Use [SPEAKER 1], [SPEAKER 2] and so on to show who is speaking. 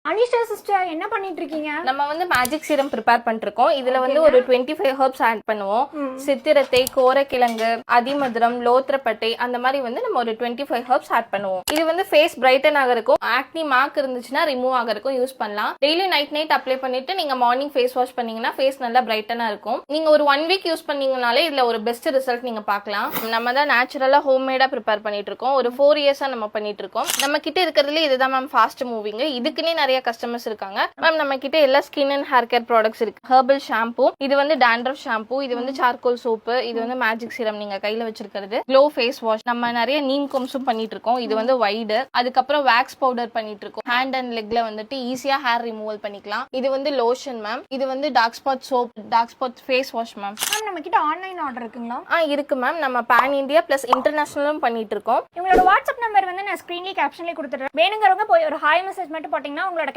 [SPEAKER 1] Anisha sister என்ன பண்ணிட்டு இருக்கீங்க?
[SPEAKER 2] நம்ம வந்து மேஜிக் சீரம் ப்ரிப்பேர் பண்ணிருக்கோம். இதுல வந்து ஒரு 25 ஹெர்ப்ஸ் ஆட் பண்ணுவோம். சித்திரத்தை, கோரக்கிழங்கு, அதிமதுரம், லோத்திரப்பட்டை அந்த மாதிரி வந்து நம்ம ஒரு 25 ஹெர்ப்ஸ் ஆட் பண்ணுவோம். இது வந்து ஃபேஸ் பிரைட்டன் ஆகிறதுக்கும் ஆக்னி மார்க் இருந்துச்சுன்னா ரிமூவ் ஆகிறதுக்கும் யூஸ் பண்ணலாம். டெய்லி நைட் அப்ளை பண்ணிட்டு நீங்க மார்னிங் ஃபேஸ் வாஷ் பண்ணீங்கன்னா ஃபேஸ் நல்லா பிரைட்டனா இருக்கும். நீங்க ஒரு 1 வீக் யூஸ் பண்ணீங்கனாலே இதுல ஒரு பெஸ்ட் ரிசல்ட் நீங்க பார்க்கலாம். நம்ம தான் நேச்சுரலா ஹோம்மேடா ப்ரிப்பேர் பண்ணிட்டு இருக்கோம். ஒரு 4 இயர்ஸா நம்ம பண்ணிட்டு இருக்கோம். நம்ம கிட்ட இருக்கிறதுல இதுதான் மேம் ஃபாஸ்ட் மூவிங். இதுக்குன்னே நிறைய கஸ்டமர்ஸ் இருக்காங்க மேம். நம்ம கிட்ட எல்லா skin and hair care products இருக்கு. ஹெர்பல் ஷாம்பு, இது வந்து டாண்ட்ரஃப் ஷாம்பு, இது வந்து சார்கோல் சோப்பு, இது வந்து மேஜிக் சீரம் நீங்க கையில வச்சிருக்கிறது, க்ளோ ஃபேஸ் வாஷ், நம்ம நிறைய நீம் கோம்ஸும் பண்ணிட்டு இருக்கோம். இது வந்து வைடு, அதுக்கப்புறம் வேக்ஸ் பவுடர் பண்ணிட்டு இருக்கோம். ஹேண்ட் அண்ட் லெக்ல வந்துட்டு ஈஸியா ஹேர் ரிமூவல் பண்ணிக்கலாம். இது வந்து லோஷன் மேம். இது வந்து dark spot soap, dark spot face wash ma'am.
[SPEAKER 1] நம்ம கிட்ட ஆன்லைன் ஆர்டர் இருக்குங்களா?
[SPEAKER 2] இருக்கு மேம். நம்ம பேன் இந்தியா பிளஸ் இன்டர்நேஷனலும் பண்ணிட்டு இருக்கோம்.
[SPEAKER 1] உங்களோட வாட்ஸ்அப் நம்பர் வந்து நான் ஸ்கிரீன்லயே கேப்ஷன்லயே கொடுத்துறேன். வேணுங்கிறவங்க போய் ஒரு ஹாய் மெசேஜ் மட்டும் போட்டீங்கன்னா உங்களோட